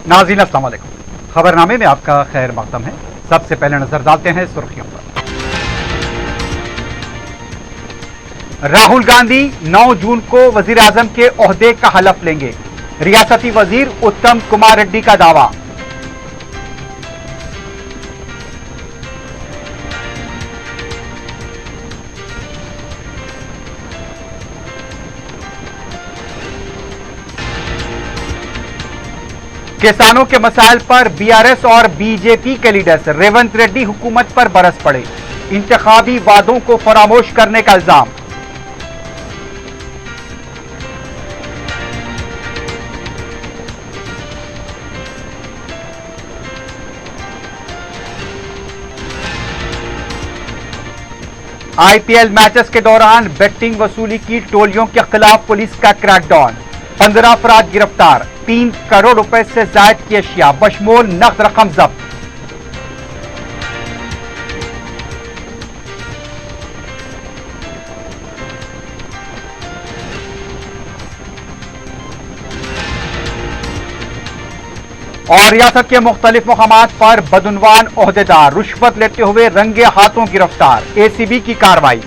नाज़रीन अस्सलाम वालेकुम। खबरनामे में आपका खैर मक़दम है। सबसे पहले नजर डालते हैं सुर्खियों पर। राहुल गांधी 9 जून को वजीर आजम के ओहदे का हलफ लेंगे। रियासती वजीर उत्तम कुमार रेड्डी का दावा। किसानों के मसाइल पर बीआरएस और बीजेपी के लीडर्स रेवंत रेड्डी हुकूमत पर बरस पड़े। इंतखाबी वादों को फरामोश करने का इल्जाम। आईपीएल मैचेस के दौरान बेटिंग वसूली की टोलियों के खिलाफ पुलिस का क्रैकडाउन। 15 अफराद गिरफ्तार। 3 करोड़ रुपए से जायद की अशिया बशमूल नकद रकम जब्त। और रियासत के मुख्तलिफ मुकामात पर बदउनवान ओहदेदार रुश्वत लेते हुए रंगे हाथों गिरफ्तार। एसीबी की कार्रवाई।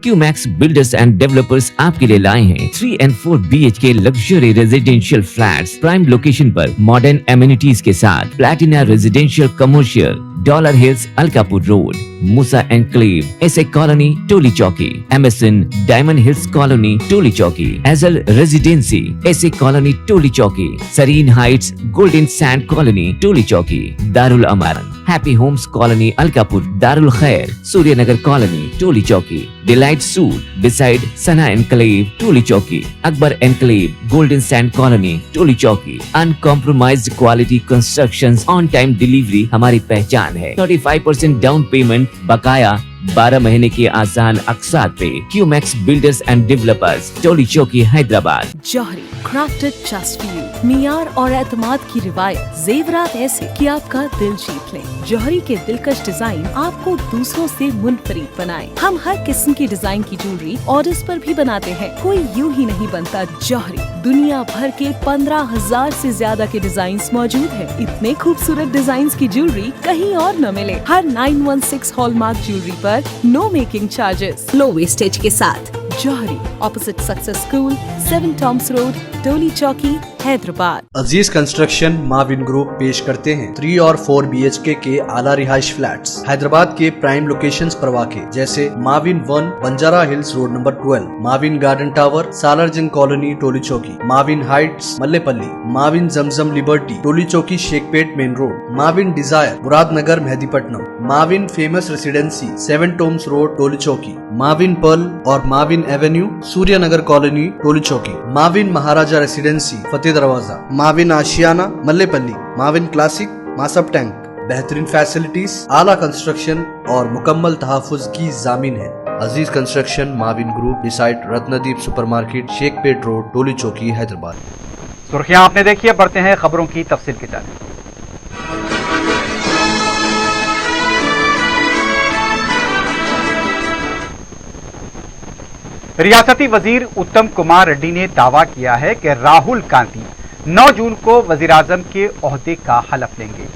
क्यूमैक्स बिल्डर्स एंड डेवलपर्स आपके लिए लाए हैं 3 and 4 BHK luxury residential flats prime location पर मॉडर्न एमिनिटीज के साथ। Platina residential commercial, dollar hills Alkapur road, मूसा enclave, SA colony Toli Chowki, MSN diamond hills colony Toli Chowki, एजल residency SA colony Toli Chowki, Sareen Heights golden sand colony Toli Chowki, Darul Amaran Happy Holmes colony Alkapur, Darul Khair Suryanagar colony Toli Chowki, delight suit beside Sana enclave Toli Chowki, Akbar enclave golden sand colony Toli चौकी। Uncompromised quality constructions, on time delivery हमारी पहचान है। 35% down payment, बकाया 12 महीने के आसान अक़सात पे। QMax builders and developers, Toli Chowki, Hyderabad. Johri crafted just for you. मियार और एतमाद की रिवायत, जेवरात ऐसे कि आपका दिल जीत ले। जौहरी के दिलकश डिजाइन आपको दूसरों से मुनफरिद बनाए। हम हर किस्म की डिजाइन की ज्वेलरी ऑर्डर्स पर भी बनाते हैं। कोई यूं ही नहीं बनता। जौहरी दुनिया भर के 15,000 से ज्यादा के डिजाइन मौजूद है। इतने खूबसूरत डिजाइन की ज्वेलरी कहीं और न मिले। हर 916 हॉलमार्क ज्वेलरी पर no making charges, low wastage के साथ। जौहरी opposite success school, 7 Tom's road, Toli Chowki, Hyderabad. Aziz construction Mauvin group पेश करते हैं 3 और 4 BHK के आला रिहाइश फ्लैट्स हैदराबाद के प्राइम लोकेशंस पर वाक़े, जैसे Mavin 1 Banjara hills road number 12, Mavin garden tower Salarjung colony Toli Chowki, Mavin heights Mallepally, Mavin Zamzam liberty Toli Chowki Shaikpet main road, Mavin desire Muradnagar Mehdipatnam, Mavin famous residency 7 Tom's road Toli Chowki, Mavin pearl और Mavin avenue Suryanagar colony Toli Chowki, Mavin Maharaja residency Fateh Darwaza, Mavin Ashiana Mallepally, Mavin classic Masab tank. बेहतरीन facilities, आला construction और मुकम्मल तहफ़्फ़ुज़ की ज़ामीन है। Aziz construction Mauvin group beside Ratnadeep supermarket Shaikpet road Toli Chowki Hyderabad. सुर्खियां आपने देखी है, बढ़ते हैं खबरों की तफसील की तरफ। रियासती वजीर उत्तम कुमार रेड्डी ने दावा किया है कि राहुल गांधी 9 जून को वजीर आजम के ओहदे का हलफ लेंगे।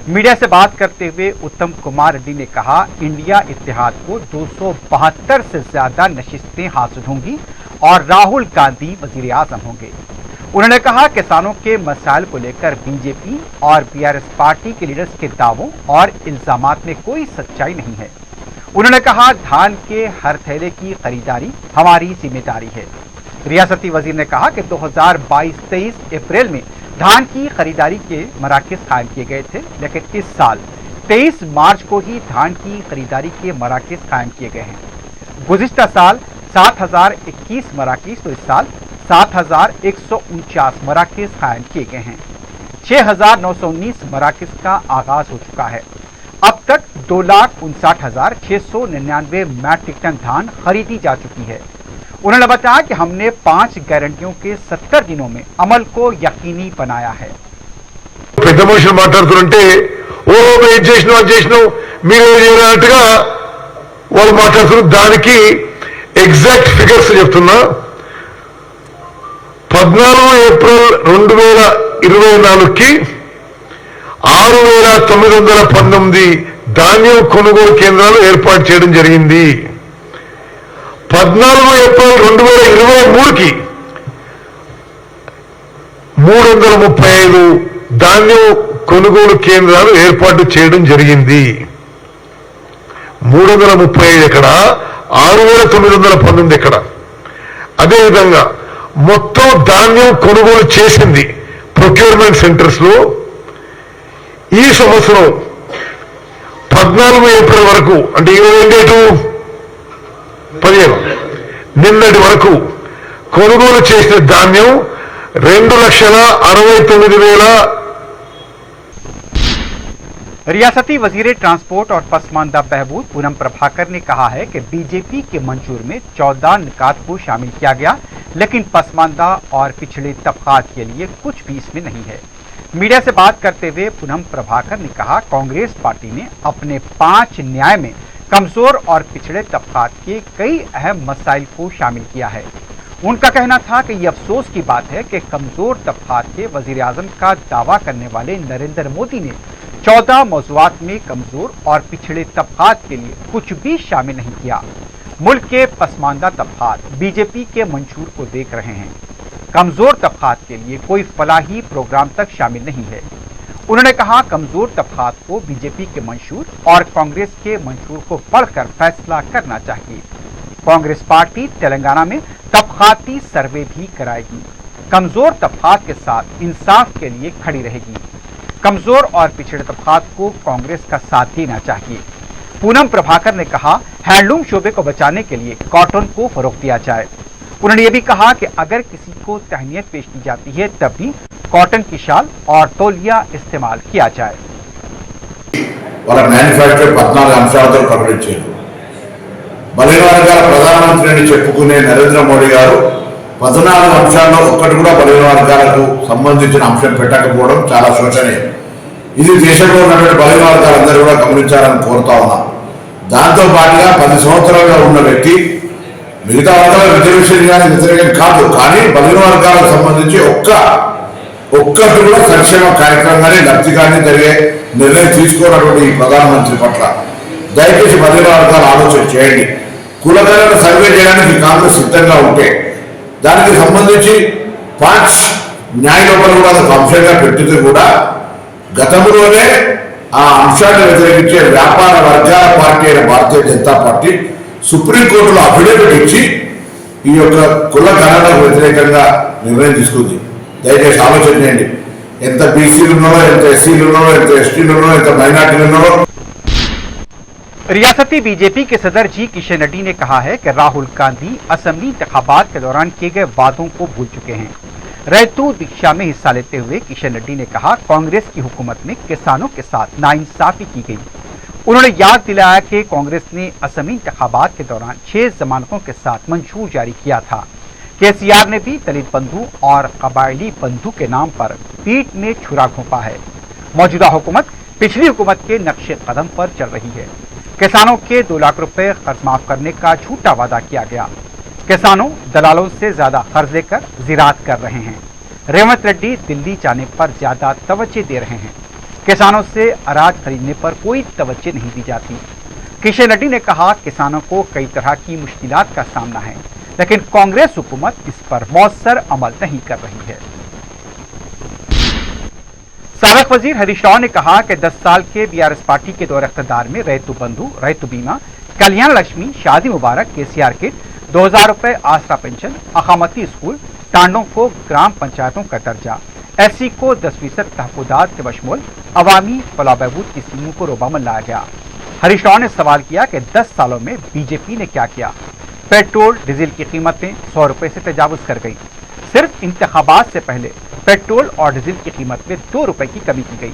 मीडिया से बात करते हुए उत्तम कुमार रेड्डी ने कहा, इंडिया इत्तेहाद को 272 से ज्यादा नशिस्तें हासिल होंगी और राहुल गांधी वजीर आजम होंगे। उन्होंने कहा, किसानों के मसाइल को लेकर बीजेपी और बीआरएस पार्टी के लीडर्स के दावों और इल्जामात में कोई सच्चाई नहीं है। उन्होंने कहा, धान के हर थैले की खरीदारी हमारी जिम्मेदारी है। रियासती वजीर ने कहा कि 2022-23 अप्रैल में धान की खरीदारी के मराकज़ कायम किए गए थे, लेकिन इस साल 23 मार्च को ही धान की खरीदारी के मराकज़ कायम किए गए हैं। गुज़िश्ता साल 7,021 मराकज़, तो इस साल 7,149 मराकज़ कायम किए गए हैं। 6,919 मराकज़ का आगाज हो चुका है। अब तक 2,59,699 मैट्रिक टन धान खरीदी जा चुकी है। उन्होंने बताया कि हमने 5 गारंटियों के 70 दिनों में अमल को यकीनी बनाया है। పెద్ద మనుషులు మాట్లాడుతుంటే ఓ మేము ఇది చేసినాం అది చేసినాం మీరు అన్నట్టుగా వాళ్ళు మాట్లాడుతున్నారు. దానికి ఎగ్జాక్ట్ ఫిగర్స్ చెప్తున్నా. 14 ఏప్రిల్ 2024కి 6,919 ధాన్యం కొనుగోలు కేంద్రాలు ఏర్పాటు చేయడం జరిగింది. 14 ఏప్రిల్ 2023కి 335 ధాన్యం కొనుగోలు కేంద్రాలు ఏర్పాటు చేయడం జరిగింది. 335 ఎక్కడ, 6,919 ఎక్కడ. అదేవిధంగా మొత్తం ధాన్యం కొనుగోలు చేసింది ప్రొక్యూర్మెంట్ సెంటర్స్ లో ఈ సంవత్సరం 14 ఏప్రిల్ వరకు, అంటే ఈరోజు డేటు 15, నిన్నటి వరకు కొనుగోలు చేసిన ధాన్యం 2,69,000. रियासती वजीर ट्रांसपोर्ट और पसमानदा बहबूद पूनम प्रभाकर ने कहा है कि बीजेपी के मंशूर में 14 निकात को शामिल किया गया, लेकिन पसमानदा और पिछड़े तबकात के लिए कुछ भी इसमें नहीं है। मीडिया से बात करते हुए पूनम प्रभाकर ने कहा, कांग्रेस पार्टी ने अपने 5 न्याय में कमजोर और पिछड़े तबकात के कई अहम मसाइल को शामिल किया है। उनका कहना था कि यह अफसोस की बात है कि कमजोर तबकात के वजीर आजम का दावा करने वाले नरेंद्र मोदी ने 14 मौज़ूआत में कमजोर और पिछड़े तबकात के लिए कुछ भी शामिल नहीं किया। मुल्क के पसमानदा तबकात बीजेपी के मंशूर को देख रहे हैं। कमजोर तबकात के लिए कोई फलाही प्रोग्राम तक शामिल नहीं है। उन्होंने कहा, कमजोर तबकात को बीजेपी के मंशूर और कांग्रेस के मंशूर को पढ़कर फैसला करना चाहिए। कांग्रेस पार्टी तेलंगाना में तबकाती सर्वे भी कराएगी। कमजोर तबकात के साथ इंसाफ के लिए खड़ी रहेगी। कमजोर और पिछड़े तबकात को कांग्रेस का साथ देना चाहिए। पूनम प्रभाकर ने कहा, हैंडलूम शोबे को बचाने के लिए कॉटन को फरोग दिया जाए। उन्होंने ये भी कहा कि अगर किसी को तहनीत पेश की जाती है तब भी कॉटन की शाल और तौलिया इस्तेमाल किया जाए। వాళ్ళ మ్యానుఫ్యాక్చర్ 14 అంశాలతో ప్రకటించారు. బలైన వర్గాల ప్రధానమంత్రి అని చెప్పుకునే నరేంద్ర మోడీ గారు 14 అంశాల్లో ఒక్కటి కూడా బలైన వర్గాలకు సంబంధించిన అంశం పెట్టకపోవడం చాలా శోచనీయం. ఇది దేశంలో ఉన్నటువంటి బలైన వర్గాలందరూ కూడా గమనించాలని కోరుతా ఉన్నాం. దాంతో పాటుగా 10 సంవత్సరాలుగా ఉన్న వ్యక్తి మిగతా వర్గాల రిజర్వేషన్ కానీ వ్యతిరేకం కాదు, కానీ బలైన వర్గాలకు సంబంధించి ఒక్కటి కూడా సంక్షేమ కార్యక్రమంగానే లబ్ధి కానీ జరిగే నిర్ణయం తీసుకోనటువంటి ఈ ప్రధానమంత్రి పట్ల దయచేసి బలైన వర్గాలు ఆలోచన చేయండి. కులగణన సర్వే చేయడానికి కాంగ్రెస్ సిద్ధంగా ఉంటే దానికి సంబంధించి 5 న్యాయ లోపల కూడా ఒక అంశంగా పెట్టింది కూడా గతంలోనే ఆ అంశాన్ని వ్యతిరేకించే వ్యాపార వర్గాల పార్టీ అయిన భారతీయ జనతా పార్టీ సుప్రీంకోర్టులో అఫిడవిట్ ఇచ్చి ఈ యొక్క కుల గణనకు వ్యతిరేకంగా నిర్ణయం తీసుకుంది. దయచేసి ఆలోచన చేయండి. ఎంత బీసీలు ఉన్నారో, ఎంత ఎస్సీలు ఉన్నారో, ఎంత ఎస్టీలు ఉన్నారో, ఎంత మైనార్టీలు ఉన్నారో. रियासती बीजेपी के सदर जी किशन रेड्डी ने कहा है कि राहुल गांधी असेंबली इंतखाबात के दौरान किए गए वादों को भूल चुके हैं। रैतू दीक्षा में हिस्सा लेते हुए किशन रेड्डी ने कहा, कांग्रेस की हुकूमत में किसानों के साथ नाइंसाफी की गई। उन्होंने याद दिलाया कि कांग्रेस ने असेंबली इंतखाबात के दौरान 6 जमानतों के साथ मंशूर जारी किया था। केसीआर ने भी दलित बंधु और कबायली बंधु के नाम पर पीठ में छुरा घोंपा है। मौजूदा हुकूमत पिछली हुकूमत के नक्शे कदम पर चल रही है। किसानों के 2 लाख रुपए कर्ज माफ करने का झूठा वादा किया गया। किसानों दलालों से ज्यादा कर्ज लेकर ज़िराअत कर रहे हैं। रेवंत रेड्डी दिल्ली जाने पर ज्यादा तवज्जो दे रहे हैं। किसानों से अनाज खरीदने पर कोई तवज्जो नहीं दी जाती। किशन रेड्डी ने कहा, किसानों को कई तरह की मुश्किलात का सामना है, लेकिन कांग्रेस हुकूमत इस पर मौसर अमल नहीं कर रही है। साबिक वजीर हरीश राव ने कहा कि 10 साल के बीआरएस पार्टी के दौर इख्तियार में रैतु बंधु, रैतु बीमा, कल्याण लक्ष्मी, शादी मुबारक, केसीआर किट, 2000 रुपए आसरा पेंशन, अकामती स्कूल, टांडों को ग्राम पंचायतों का दर्जा, एससी को 10% तहफुदात के बशमूल अवामी फलाह बहबूद की स्कीमों को रोबामल लाया गया। हरीश राव ने सवाल किया कि 10 सालों में बीजेपी ने क्या किया। पेट्रोल डीजल की कीमतें 100 रुपए से तजावुज कर गई। सिर्फ इंतखाबात से पहले पेट्रोल और डीजल की कीमत में 2 रुपए की कमी की गई।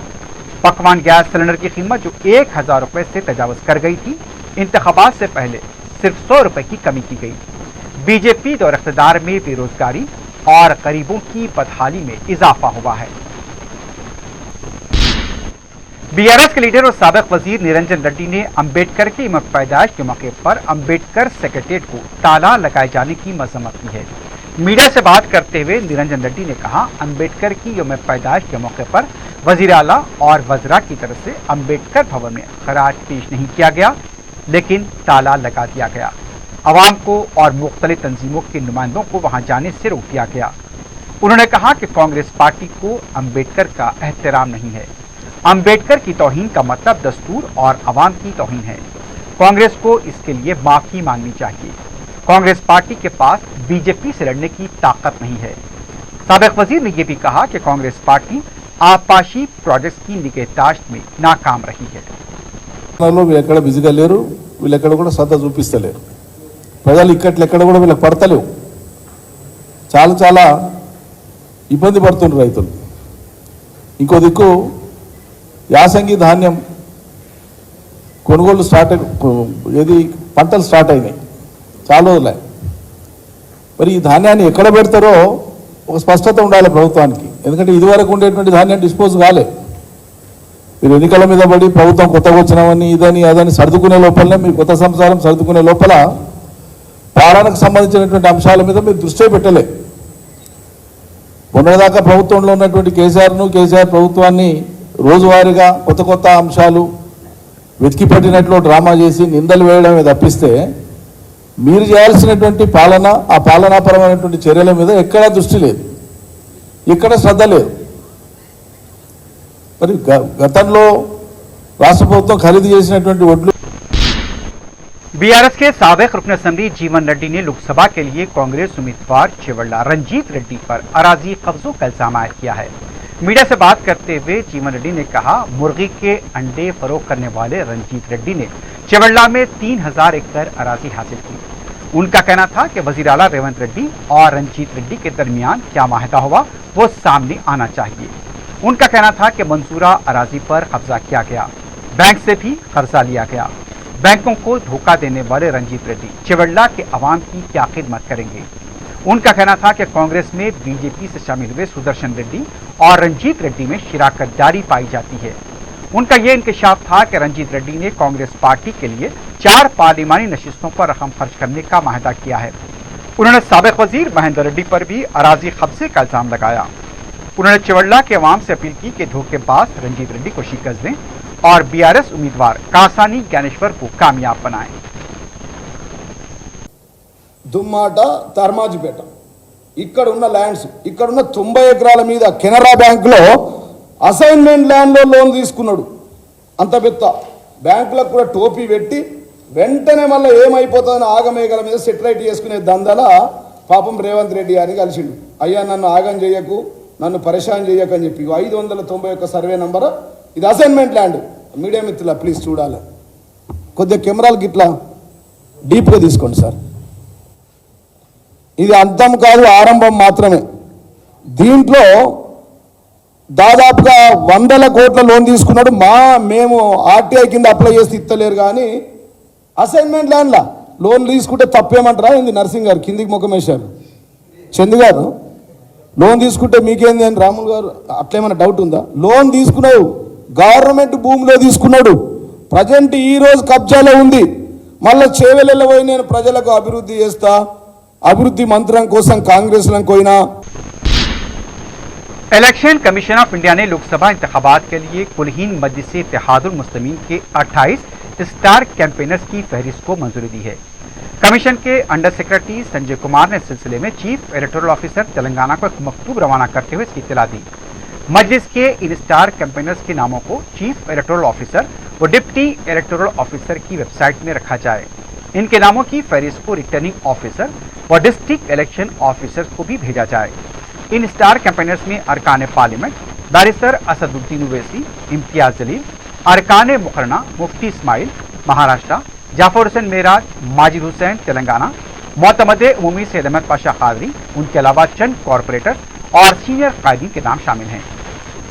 पकवान गैस सिलेंडर की कीमत जो 1000 रुपए से तजावुज कर गई थी, इंतखाबात से पहले सिर्फ 100 रुपए की कमी की गई। बीजेपी दौर इख्तियार में बेरोजगारी और गरीबों की बदहाली में इजाफा हुआ है। बीआरएस के लीडर और साबिक वजीर निरंजन रेड्डी ने अंबेडकर की यौम पैदाइश के मौके पर अंबेडकर सेक्रेटेरिएट को ताला लगाए जाने की मजम्मत की है। मीडिया से बात करते हुए निरंजन रेड्डी ने कहा, अंबेडकर की यौम पैदाइश के मौके पर वजीर आला और वज़रा की तरफ से अंबेडकर भवन में खराज पेश नहीं किया गया, लेकिन ताला लगा दिया गया। अवाम को और मुख्तलिफ तंजीमों के नुमाइंदों को वहां जाने से रोक दिया गया। उन्होंने कहा कि कांग्रेस पार्टी को अंबेडकर का एहतराम नहीं है। अंबेडकर की तौहीन का मतलब दस्तूर और अवाम की तौहीन है। कांग्रेस को इसके लिए माफी मांगनी चाहिए। कांग्रेस पार्टी के पास बीजेपी से लड़ने की ताकत नहीं है। साबिक वजीर ने यह भी कहा कि कांग्रेस पार्टी आपाशी प्रोजेक्ट्स की निगहदाश्त में नाकाम रही है। వీళ్ళెక్కడ బిజీగా లేరు, వీళ్ళెక్కడ కూడా శ్రద్ధ చూపిస్తలేరు, ప్రజలు ఎక్కడ కూడా వీళ్ళకి పడతలేవు, చాలా ఇబ్బంది పడుతున్నారు రైతులు. ఇంకో దిక్కు యాసంగి ధాన్యం కొనుగోలు పంటలు స్టార్ట్ అయినాయి చాలా రోజులే. మరి ఈ ధాన్యాన్ని ఎక్కడ పెడతారో ఒక స్పష్టత ఉండాలి ప్రభుత్వానికి. ఎందుకంటే ఇదివరకు ఉండేటువంటి ధాన్యం డిస్పోజ్ కాలే. మీరు ఎన్నికల మీద పడి ప్రభుత్వం కొత్తగా వచ్చినామని ఇదని అదని సర్దుకునే లోపలనే, మీ కొత్త సంసారం సర్దుకునే లోపల పాలనకు సంబంధించినటువంటి అంశాల మీద మీరు దృష్టి పెట్టలే. మొన్నటిదాకా ప్రభుత్వంలో ఉన్నటువంటి కేసీఆర్ ప్రభుత్వాన్ని రోజువారీగా కొత్త అంశాలు వెతికి పట్టినట్లు డ్రామా చేసి నిందలు వేయడమే తప్పిస్తే మీరు చేయాల్సినటువంటి ఆ పాలనాపరమైనటువంటి చర్యల మీద ఎక్కడా దృష్టి లేదు, ఎక్కడ శ్రద్ధ లేదు. మరి గతంలో రాష్ట్ర ప్రభుత్వం ఖరీదు చేసినటువంటి వడ్లు. बीआरएस के साबिक रुकन असेंबली जीवन रेड्डी ने लोकसभा के लिए कांग्रेस उम्मीदवार चेवल्ला रंजीत रेड्डी पर अराजी कब्जों का इल्जाम आयद किया है। मीडिया से बात करते हुए जीवन रेड्डी ने कहा, मुर्गी के अंडे फरोख्त करने वाले रंजीत रेड्डी ने चेवल्ला में 3000 एकड़ अराजी हासिल की। उनका कहना था कि वजीर आला रेवंत रेड्डी और रंजीत रेड्डी के दरमियान क्या माहिदा हुआ वो सामने आना चाहिए। उनका कहना था कि मंसूरा अराजी पर कब्जा किया गया, बैंक से भी कर्जा लिया गया। बैंकों को धोखा देने वाले रंजीत रेड्डी चेवल्ला के अवाम की क्या खिदमत करेंगे। उनका कहना था कि कांग्रेस में बीजेपी से शामिल हुए सुदर्शन रेड्डी और रंजीत रेड्डी में शिराकतदारी पाई जाती है। उनका यह इंकशाफ था कि रंजीत रेड्डी ने कांग्रेस पार्टी के लिए 4 पार्लिमानी नशिस्तों पर रकम खर्च करने का माहिदा किया है। उन्होंने साबिक वजीर महेंद्र रेड्डी पर भी अराजी कब्जे का इल्जाम लगाया। उन्होंने चेवल्ला के अवाम से अपील की कि धोखेबाज रंजीत रेड्डी को शिकस्त दें और बीआरएस उम्मीदवार कासानी ज्ञानेश्वर को कामयाब बनाएं। దుమ్మాట తర్మాజిపేట ఇక్కడ ఉన్న ల్యాండ్స్, ఇక్కడ ఉన్న 90 ఎకరాల మీద కెనరా బ్యాంకులో అసైన్మెంట్ ల్యాండ్లో లోన్ తీసుకున్నాడు. అంత పెద్ద బ్యాంకులకు కూడా టోపీ పెట్టి వెంటనే మళ్ళీ ఏమైపోతుందని ఆగమేఘల మీద సెటిలైట్ చేసుకునే దందల పాపం రేవంత్ రెడ్డి గారిని కలిసిండు. అయ్యా నన్ను ఆగం చేయకు, నన్ను పరేషాన్ చేయకు అని చెప్పి 591 సర్వే నంబర్, ఇది అసైన్మెంట్ ల్యాండ్. మీడియా మిత్రుల ప్లీజ్ చూడాలి, కొద్దిగా కెమెరాలకి ఇట్లా డీప్గా తీసుకోండి సార్. ఇది అంతం కాదు, ఆరంభం మాత్రమే. దీంట్లో దాదాపుగా 100 కోట్ల లోన్ తీసుకున్నాడు. మేము ఆర్టీఐ కింద అప్లై చేసి ఇస్తలేరు, కానీ అసైన్మెంట్ ల్యాండ్లా లోన్ తీసుకుంటే తప్పేమంటారా? ఏంది నర్సింగ్ గారు కిందికి ముఖం వేశారు, చందు గారు లోన్ తీసుకుంటే మీకేంది అని రాములు గారు అట్లేమన్నా డౌట్ ఉందా? లోన్ తీసుకున్నావు, గవర్నమెంట్ భూమిలో తీసుకున్నాడు, ప్రజెంట్ ఈ రోజు కబ్జాలో ఉంది. మళ్ళీ చేవెళ్ళ పోయి నేను ప్రజలకు అభివృద్ధి చేస్తా, అభివృద్ధి మంత్రం కోసం కాంగ్రెస్ పోయినా. इलेक्शन कमीशन ऑफ इंडिया ने लोकसभा इंतखाबात के लिए कुलहीन मजलिस इत्तेहादुल मुस्लिमीन के 28 स्टार कैंपेनर्स की फहरिस्त को मंजूरी दी है। कमीशन के अंडर सेक्रेटरी संजय कुमार ने इस सिलसिले में चीफ इलेक्टोरल ऑफिसर तेलंगाना को एक मकतूब रवाना करते हुए इसकी इत्तला दी। मजलिस के इन स्टार कैंपेनर्स के नामों को चीफ इलेक्टोरल ऑफिसर व डिप्टी इलेक्टोरल ऑफिसर की वेबसाइट में रखा जाए। इनके नामों की फहरिस्त को रिटर्निंग ऑफिसर व डिस्ट्रिक्ट इलेक्शन ऑफिसर्स को भी भेजा जाए। इन स्टार कैंपेनर्स में अरकान पार्लियामेंट बैरिस्टर असदुद्दीन ओवैसी, इम्तियाज जलील, अरकान मुकरना मुफ्ती इस्माइल महाराष्ट्र, जाफर हुसैन मेराज, माजिद हुसैन तेलंगाना, मोतमदे उमूमी सैयद अहमद पाशा कादरी, उनके अलावा चंद कॉरपोरेटर और सीनियर कायदीन के नाम शामिल हैं।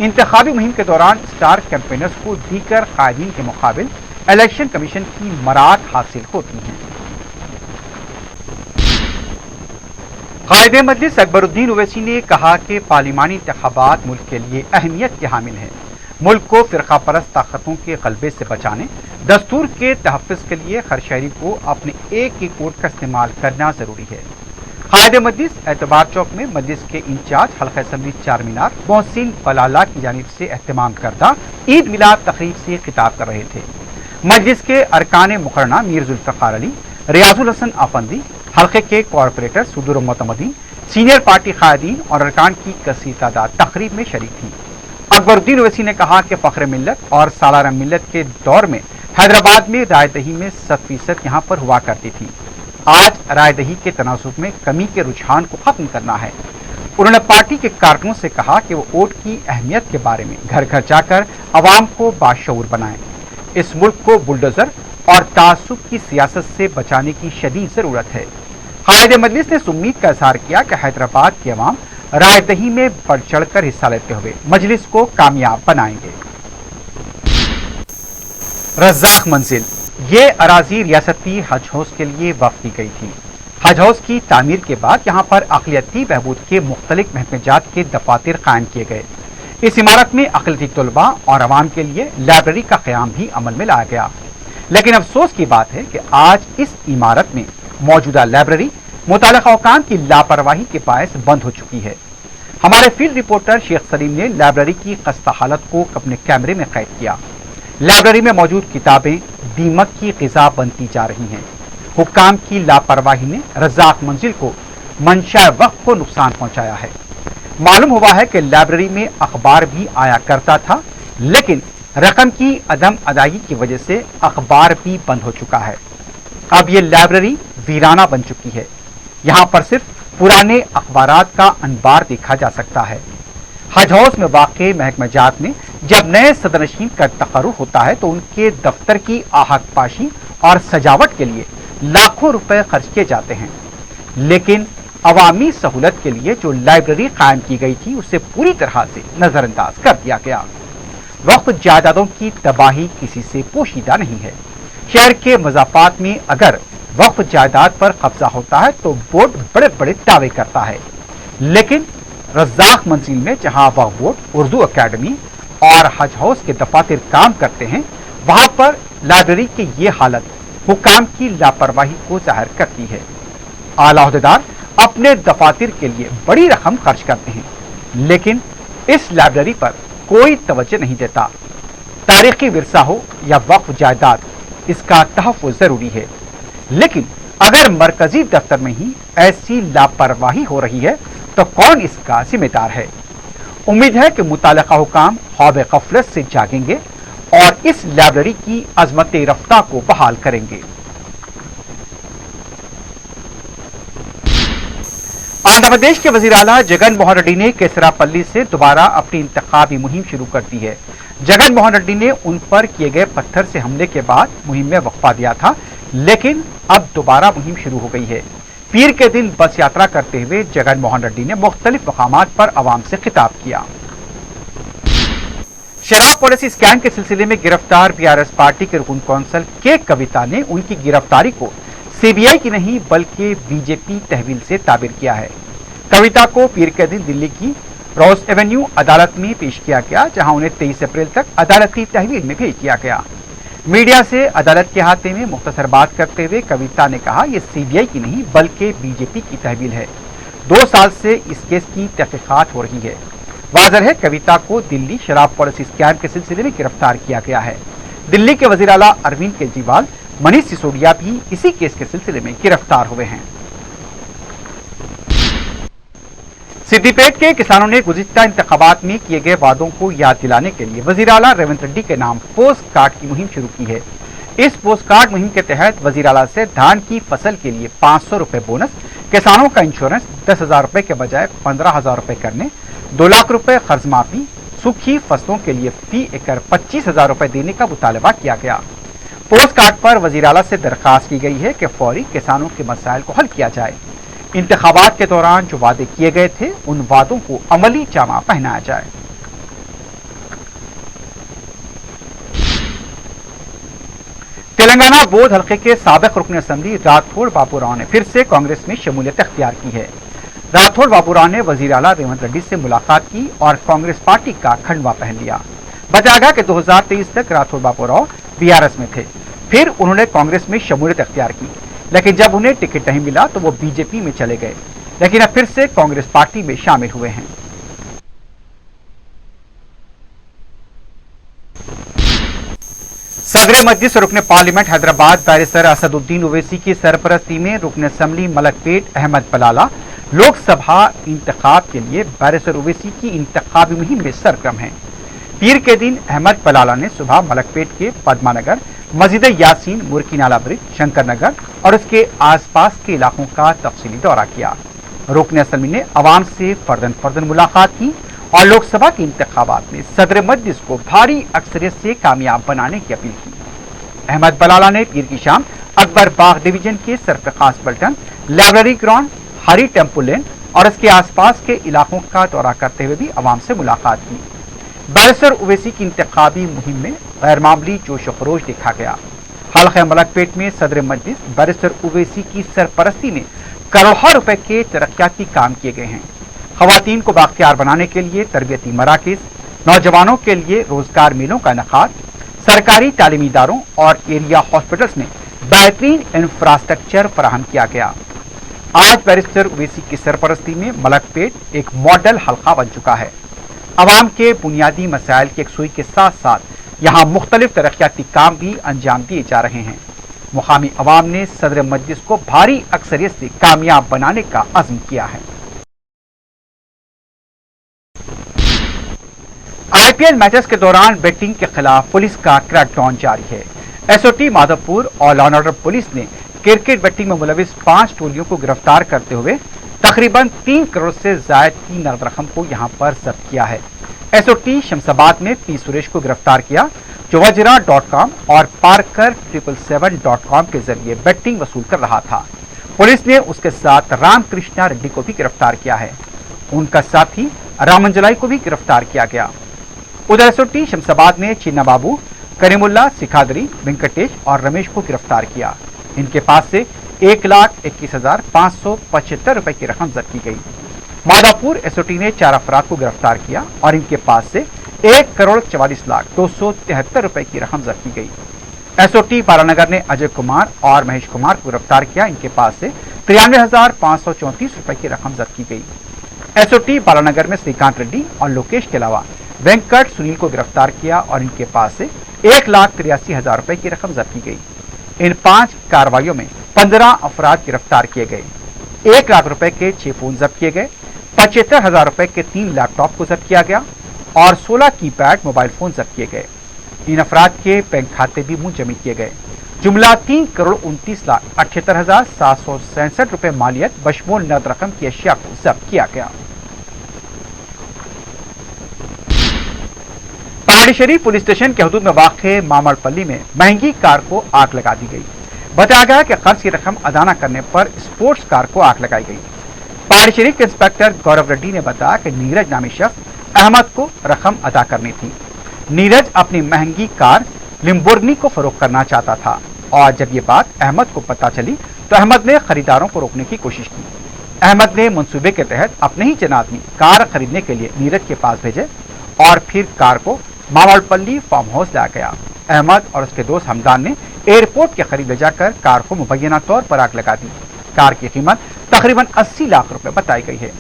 इंतखाबी मुहिम के दौरान स्टार कैंपेनर्स को दीगर कायदीन के मुकाबिल इलेक्शन कमीशन की मराद हासिल होती हैं। कायद मजलिस अकबरुद्दीन ओवैसी ने कहा कि पार्लिमानी इंतखाबात मुल्क के लिए अहमियत के हामिल हैं। मुल्क को फिरका परस्त ताकतों के गलबे से बचाने, दस्तूर के तहफ़्फ़ुज़ के लिए हर शहरी को अपने एक एक वोट का इस्तेमाल करना जरूरी है। कायद मजलिस एतबार चौक में मजलिस के इंचार्ज हल्का असम्बली चार मीनार मोहसिन बलाला की जानिब से एहतमाम करदा ईद मिलाद तकरीब से खिताब कर रहे थे। मजलिस के अरकान मुकर्रना मीर जुल्फ़िकार अली, रियाजुल हसन आफंदी, हल्के के कॉरपोरेटर सुदूर मोतमदीन, सीनियर पार्टी कायदीन और अरकान की कसीर तादाद तकरीब में शरीक थी। अकबरुद्दीन ओवैसी ने कहा कि फ़ख्र मिल्लत और सालाना मिल्लत के दौर में हैदराबाद में राय दही में 100% यहाँ पर हुआ करती थी। आज राय दही के तनासुब में कमी के रुझान को खत्म करना है। उन्होंने पार्टी के कारकुनों से कहा कि वो वोट की अहमियत के बारे में घर घर जाकर अवाम को बाशऊर बनाएं। इस मुल्क को बुलडोजर और तासुब की सियासत से बचाने की शदीद जरूरत है। कायद मजलिस ने इस उम्मीद का इजहार किया कि हैदराबाद के अवाम राय दही में बढ़ चढ़ कर हिस्सा लेते हुए मजलिस को कामयाब बनाएंगे। रज़ाक मंजिल, ये अराजी रियासती हज हाउस के लिए वक्फ की गई थी। हज हाउस की तामीर के बाद यहाँ पर अक़लियती बहबूद के मुख्तलिफ महकमेजात के दफातर कायम किए गए। इस इमारत में अक़लियती तलबा और अवाम के लिए लाइब्रेरी का क़याम भी अमल में लाया गया। लेकिन अफसोस की बात है कि आज इस इमारत में मौजूदा लाइब्रेरी मुताल्लिक़ा हुकाम की लापरवाही के बायस बंद हो चुकी है। हमारे फील्ड रिपोर्टर शेख सलीम ने लाइब्रेरी की खस्ता हालत को अपने कैमरे में कैद किया। लाइब्रेरी में मौजूद किताबें दीमक की ग़िज़ा बनती जा रही हैं। हुक्काम की लापरवाही ने रज़ाक मंजिल को मंशा वक्त को नुकसान पहुंचाया है। मालूम हुआ है कि लाइब्रेरी में अखबार भी आया करता था, लेकिन रकम की अदम अदायगी की वजह से अखबार भी बंद हो चुका है। अब ये लाइब्रेरी वीराना बन चुकी है। यहाँ पर सिर्फ पुराने अखबारात का अनबार देखा जा सकता है। हज हाउस में वाक़े महकमेजात में जब नए सदरनशीन का तकर्रुर होता है तो उनके दफ्तर की आहक पाशी और सजावट के लिए लाखों रुपए खर्च किए जाते हैं, लेकिन अवामी सहूलत के लिए जो लाइब्रेरी कायम की गई थी उसे पूरी तरह से नजरअंदाज कर दिया गया। वक्त जायदादों की तबाही किसी से पोशीदा नहीं है। शहर के मज़ाफ़ात में अगर वक्त जायदाद पर कब्जा होता है तो बोर्ड बड़े बड़े दावे करता है, लेकिन रज़ाक मंजिल में जहां वह बोर्ड उर्दू अकेडमी और हज हाउस के दफातर काम करते हैं, वहां पर लाइब्रेरी की ये हालत हुक्काम की लापरवाही को जाहिर करती है। आला ओहदेदार अपने दफातर के लिए बड़ी रकम खर्च करते हैं, लेकिन इस लाइब्रेरी पर कोई तवज्जो नहीं देता। तारीखी विरसा हो या वक्फ जायदाद, इसका तहफ़्फ़ुज़ जरूरी है, लेकिन अगर मरकजी दफ्तर में ही ऐसी लापरवाही हो रही है तो कौन इसका जिम्मेदार है। उम्मीद है कि मुताल्लिक़ा हुकाम ख्वाब ग़फ़लत से जागेंगे और इस लाइब्रेरी की अज़मत रफ्ता को बहाल करेंगे। आंध्र प्रदेश के वज़ीर आला जगन मोहन रेड्डी ने केसरापल्ली से दोबारा अपनी इंतखाबी मुहिम शुरू कर दी है। जगन मोहन रेड्डी ने उन पर किए गए पत्थर से हमले के बाद मुहिम में वक्फा दिया था, लेकिन अब दोबारा मुहिम शुरू हो गई है। पीर के दिन बस यात्रा करते हुए जगन मोहन रेड्डी ने मुख्तलिफ मकामात पर आवाम से खिताब किया। शराब पॉलिसी स्कैम के सिलसिले में गिरफ्तार PRS पार्टी के रुकन कौंसल के कविता ने उनकी गिरफ्तारी को CBI की नहीं बल्कि BJP तहवील से ताबीर किया है। कविता को पीर के दिन दिल्ली की रोज एवेन्यू अदालत में पेश किया गया, जहां उन्हें 23 अप्रैल तक अदालती तहवील में भेज दिया गया। मीडिया से अदालत के हाथे में मुख्तसर बात करते हुए कविता ने कहा, यह CBI की नहीं बल्कि BJP की तहवील है। 2 साल से इस केस की तहकीकात हो रही है। वाज़ेह है कविता को दिल्ली शराब पॉलिसी स्कैम के सिलसिले में गिरफ्तार किया गया है। दिल्ली के वज़ीर आला अरविंद केजरीवाल, मनीष सिसोदिया भी इसी केस के सिलसिले में गिरफ्तार हुए हैं। सिद्दीपेट के किसानों ने गुज़िश्ता इंतखाबात में किए गए वादों को याद दिलाने के लिए वज़ीर आला रेवंत रेड्डी के नाम पोस्ट कार्ड की मुहिम शुरू की है। इस पोस्ट कार्ड मुहिम के तहत वज़ीर आला से धान की फसल के लिए 500 रुपए बोनस, किसानों का इंश्योरेंस 10,000 रुपए के बजाय 15,000 रुपए करने, 2 लाख रुपए कर्ज माफी, सूखी फसलों के लिए फी एकड़ 25,000 रुपए देने का मुतालबा किया गया। पोस्ट कार्ड पर वज़ीर आला से दरखास्त की गई है कि फौरी किसानों के मसाइल को हल किया जाए। इंतखाबात के दौरान जो वादे किए गए थे उन वादों को अमली जामा पहनाया जाए। तेलंगाना बोर्ड हल्के के साबिक रुकन असेंबली राठौड़ बाबूराव ने फिर से कांग्रेस में शमूलियत अख्तियार की है। राठौड़ बाबूराव ने वज़ीर आला रेवंत रेड्डी से मुलाकात की और कांग्रेस पार्टी का खंडवा पहन लिया। बताया गया कि 2023 तक राठौर बाबूराव बीआरएस में थे, फिर उन्होंने कांग्रेस में शमूलियत अख्तियार की, लेकिन जब उन्हें टिकट नहीं मिला तो वो बीजेपी में चले गए, लेकिन अब फिर से कांग्रेस पार्टी में शामिल हुए हैं। सदर मजलिस रुकन पार्लियामेंट हैदराबाद बैरिस्टर असदुद्दीन ओवैसी की सरपरस्ती में रुकन असम्बली मलकपेट अहमद बलाला लोकसभा इंतखाब के लिए बैरिस्टर ओवैसी की इंतखाबी मुहिम में सरगर्म हैं। पीर के दिन अहमद बलाला ने सुबह मलकपेट के पद्मानगर, मस्जिद यासीन, मुर्की नाला ब्रिज, शंकर नगर और उसके आसपास के इलाकों का तफसीली दौरा किया। रुकन असम्बली ने अवाम से फर्दन मुलाकात की और लोकसभा के इंतखाबात में सदर मजलिस को भारी अक्सरियत से कामयाब बनाने की अपील की। अहमद बलाला ने पीर की शाम अकबर बाग डिवीजन के सरफखास पलटन, लाइब्रेरी ग्राउंड, हरी टेम्पल लेन और इसके आसपास के इलाकों का दौरा करते हुए भी अवाम से मुलाकात की। बैरिस्टर ओवैसी की इंतखाबी मुहिम में गैर मामूली जोश खरोश देखा गया। हल्का मलकपेट में सदर मजलिस बैरिस्टर ओवैसी की सरपरस्ती में करोड़ों रुपए के तरक्याती काम किए गए हैं। खवातीन को बाख्तियार बनाने के लिए तरबियती मराकिज, नौजवानों के लिए रोजगार मेलों का इनेकाद, सरकारी तालीमी इदारों और एरिया हॉस्पिटल्स में बेहतरीन इंफ्रास्ट्रक्चर फराहम किया गया। आज बैरिस्टर ओवैसी की सरपरस्ती में मलकपेट एक मॉडल हल्का बन चुका है। अवाम के बुनियादी मसाइल की यकसुई के साथ साथ यहाँ मुख्तलिफ तरक्याती काम भी अंजाम दिए जा रहे हैं। मुकामी अवाम ने सदर मजलिस को भारी अक्सरियत से कामयाब बनाने का अज़्म किया है। आईपीएल मैचेस के दौरान बेटिंग के खिलाफ पुलिस का क्रैकडाउन जारी है। एसओटी माधवपुर और लॉ एंड ऑर्डर पुलिस ने क्रिकेट बेटिंग में मुलविस 5 टोलियों को गिरफ्तार करते हुए तकरीबन 3 करोड़ से ज्यादा की नकद रकम को यहां पर जब्त किया है। एसओटी शमशाबाद में पी सुरेश को गिरफ्तार किया, जो वजरा.com और पार्कर 777.com के जरिए बेटिंग वसूल कर रहा था। पुलिस ने उसके साथ रामकृष्णा रेड्डी को भी गिरफ्तार किया है। उनका साथी रामंजलाई को भी गिरफ्तार किया गया। उधर एसओटी शमशाबाद ने चीना बाबू, करीमुल्ला, सिखादरी, वेंकटेश और रमेश को गिरफ्तार किया। इनके पास से 1,21,575 रुपए की रकम जब्त की गई। माधवपुर एसओटी ने 4 अफराद को गिरफ्तार किया और इनके पास से 1,44,273 रुपए की रकम जब्त की गई। एसओटी बालानगर ने अजय कुमार और महेश कुमार को गिरफ्तार किया। इनके पास से 93,534 रुपए की रकम जब्त की गई। एसओटी बालानगर में श्रीकांत रेड्डी और लोकेश के अलावा वेंकट सुनील को गिरफ्तार किया और इनके पास से 1,83,000 रुपए की रकम जब्त की गई। इन 5 कार्रवाइयों में 15 अफराद गिरफ्तार किए गए। 1 लाख रुपए के 6 फोन जब्त किए गए, 75,000 रुपए के 3 लैपटॉप को जब्त किया गया और 16 कीपैड मोबाइल फोन जब्त किए गए। इन अफराद के बैंक खाते भी मुंजमद किए गए। जुमला 3,29,78,767 रुपए मालियत बशमूल नकद रकम की अशिया को जब्त किया गया। पहाड़ी शरीफ पुलिस स्टेशन के हदूद में वाक़े मामड़पल्ली में महंगी कार को आग लगा दी गई। बताया गया कि कर्ज की रकम अदा न करने पर स्पोर्ट्स कार को आग लगाई गई। पहाड़ी शरीफ के इंस्पेक्टर गौरव रेड्डी ने बताया कि नीरज नामी शख्स अहमद को रकम अदा करनी थी। नीरज अपनी महंगी कार लिम्बोर्गिनी को फरोख्त करना चाहता था और जब ये बात अहमद को पता चली तो अहमद ने खरीदारों को रोकने की कोशिश की। अहमद ने मंसूबे के तहत अपने ही चंद आदमी कार खरीदने के लिए नीरज के पास भेजे और फिर कार को मामड़पल्ली फार्म हाउस लाया गया। अहमद और उसके दोस्त हमदान ने एयरपोर्ट के करीब ले जाकर कार को मुबैना तौर पर आग लगा दी। कार की कीमत तकरीबन 80 लाख रुपए बताई गई है।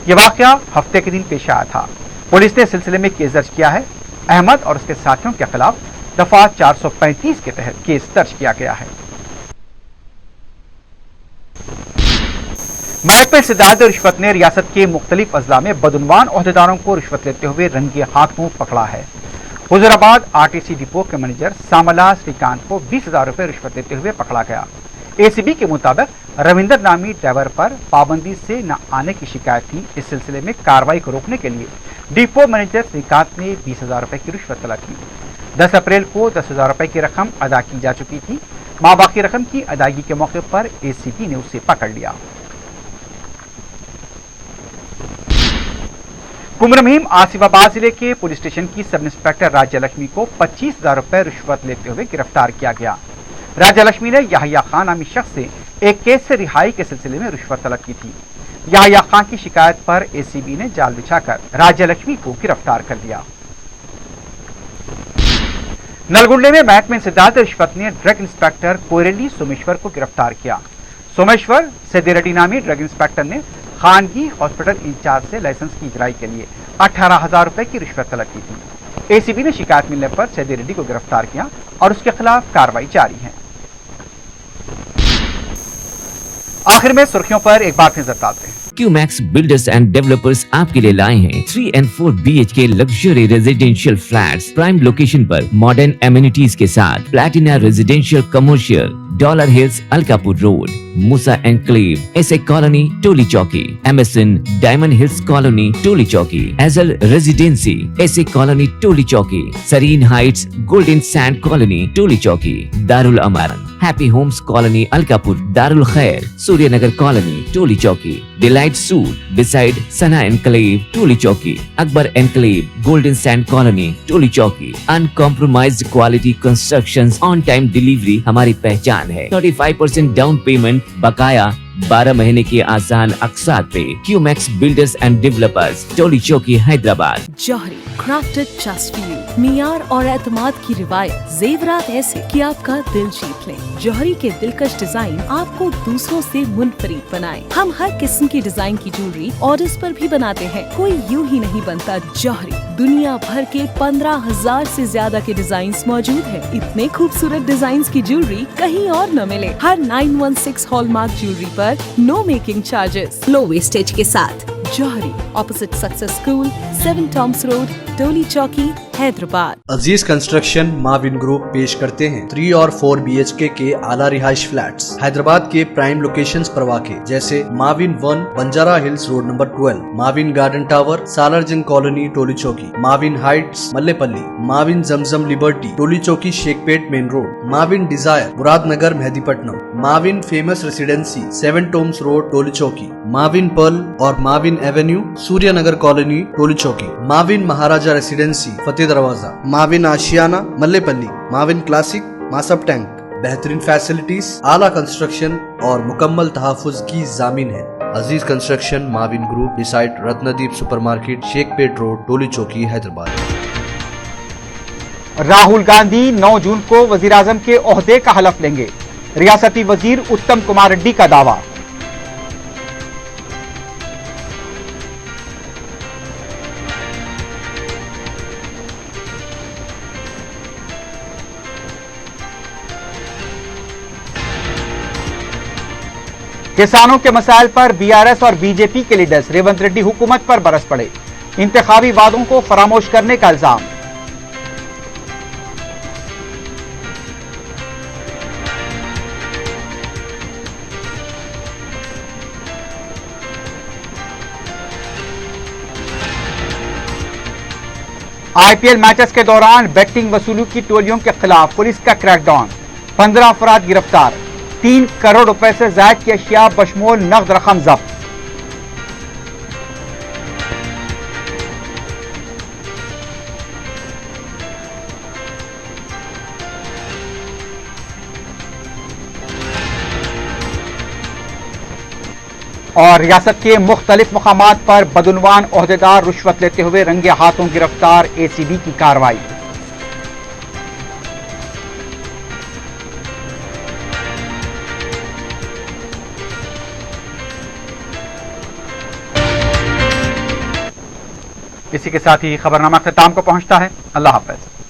यह वाकया हफ्ते के दिन पेश आया था। पुलिस ने सिलसिले में केस दर्ज किया है। अहमद और उसके साथियों के खिलाफ दफा 435 के तहत केस दर्ज किया गया है। महकमे सिदारत और रिश्वत ने रियासत के मुख्तलिफ अजला में बदउनवान ओहदेदारों को रिश्वत लेते हुए रंगे हाथों पकड़ा है। हुजूराबाद आरटीसी डिपो के मैनेजर सामला श्रीकांत को 20,000 रुपए रिश्वत लेते हुए पकड़ा गया। एसीबी के मुताबिक रविंदर नामी ड्राइवर पर पाबंदी से न आने की शिकायत थी। इस सिलसिले में कार्रवाई को रोकने के लिए डिपो मैनेजर श्रीकांत ने 20,000 रुपए की रिश्वत तलब की। 10 अप्रैल को 10,000 रुपए की रकम अदा की जा चुकी थी। बाकी रकम की अदायगी के मौके पर एसीबी ने उसे पकड़ लिया। कुमरमीम आसिफाबाद जिले के पुलिस स्टेशन की सब इंस्पेक्टर राज्य लक्ष्मी को 25,000 रुपए रिश्वत लेते हुए गिरफ्तार किया गया। राज्य लक्ष्मी ने याहिया खान नामी शख्स से एक केस से रिहाई के सिलसिले में रिश्वत तलब की थी। याहिया खान की शिकायत पर एसीबी ने जाल बिछाकर राज्य लक्ष्मी को गिरफ्तार कर लिया। नलगुंडे में महकमे सिद्धार्थ रिश्वत ने ड्रग इंस्पेक्टर कोयरेली सोमेश्वर को गिरफ्तार किया। सोमेश्वर सेदी रेड्डी नामी ड्रग इंस्पेक्टर ने खानगी हॉस्पिटल इंचार्ज से लाइसेंस की इजराई के लिए 18,000 रुपए की रिश्वत तलब की थी। एसीबी ने शिकायत मिलने पर सेदी रेड्डी को गिरफ्तार किया और उसके खिलाफ कार्रवाई जारी है। आखिर में सुर्खियों पर एक बार फिर नजर डालते हैं। क्यूमैक्स बिल्डर्स एंड डेवलपर्स आपके लिए लाए हैं 3 and 4 BHK luxury residential flats prime location पर मॉडर्न एमिनिटीज के साथ Platina residential commercial dollar hills Alkapur road मूसा enclave SA colony Toli Chowki MSN diamond hills colony Toli Chowki एजल residency SA colony Toli Chowki Sareen Heights golden sand colony Toli Chowki Darul Amar happy Holmes colony Alkapur Darul Khair Suryanagar colony Toli Chowki delight suit beside Sana enclave Toli Chowki Akbar enclave golden sand colony Toli चौकी uncompromised quality constructions on time delivery हमारी पहचान है। 35% down payment बकाया 12 महीने के आसान अकसात पे। QMax builders and developers Toli Chowki Hyderabad. Johri crafted just for you, मियार और एतमाद की रिवायत, जेवरात ऐसे कि आपका दिल जीत लें। जौहरी के दिलकश डिजाइन आपको दूसरों से मुनफरिद बनाए। हम हर किस्म की डिजाइन की ज्वेलरी ऑर्डर्स पर भी बनाते हैं, कोई यूं ही नहीं बनता। जौहरी दुनिया भर के 15,000 से ज्यादा के डिजाइन मौजूद है। इतने खूबसूरत डिजाइन की ज्वेलरी कहीं और न मिले। हर 916 हॉलमार्क ज्वेलरी पर no making charges, low wastage के साथ। जौहरी opposite success school, 7 Tom's road, Toli Chowki, Hyderabad. Aziz construction Mauvin group पेश करते हैं 3 और 4 BHK के आला रिहाइश फ्लैट्स हैदराबाद के प्राइम लोकेशंस पर वाक़े जैसे Mavin 1 Banjara hills road number 12, Mavin garden tower Salarjung colony Toli Chowki, Mavin heights Mallepally, Mavin Zamzam liberty Toli Chowki Shaikpet main road, Mavin desire Muradnagar Mehdipatnam, Mavin famous residency 7 Tom's road Toli Chowki, Mavin pearl और Mavin avenue Suryanagar colony Toli Chowki, Mavin Maharaja residency Fateh Darwaza, Mavin Ashiana Mallepally, Mavin classic Masab tank. बेहतरीन facilities, आला construction और मुकम्मल तहफ़्फ़ुज़ की जामिन है। Aziz construction Mauvin group beside Ratnadeep supermarket Shaikpet road Toli Chowki Hyderabad. Rahul Gandhi 9 जून को वजीर आजम के ओहदे का हलफ लेंगे। रियासती वजीर उत्तम कुमार रेड्डी का दावा। किसानों के मसाइल पर बीआरएस और बीजेपी के लीडर्स रेवंत रेड्डी हुकूमत पर बरस पड़े। इंतखाबी वादों को फरामोश करने का इल्जाम। आईपीएल मैचेस के दौरान बेटिंग वसूली की टोलियों के खिलाफ पुलिस का क्रैकडाउन। 15 अफराद गिरफ्तार। 3 करोड़ रुपए से ज्यादा की अशिया बशमूल नकद रकम जब्त। और रियासत के मुख्तलिफ मकामात पर बदउनवान ओहदेदार रिश्वत लेते हुए रंगे हाथों गिरफ्तार। एसीबी की कार्रवाई। इसी के साथ ही खबरनामा अख्ताम को पहुंचता है। अल्लाह हाफ़िज़।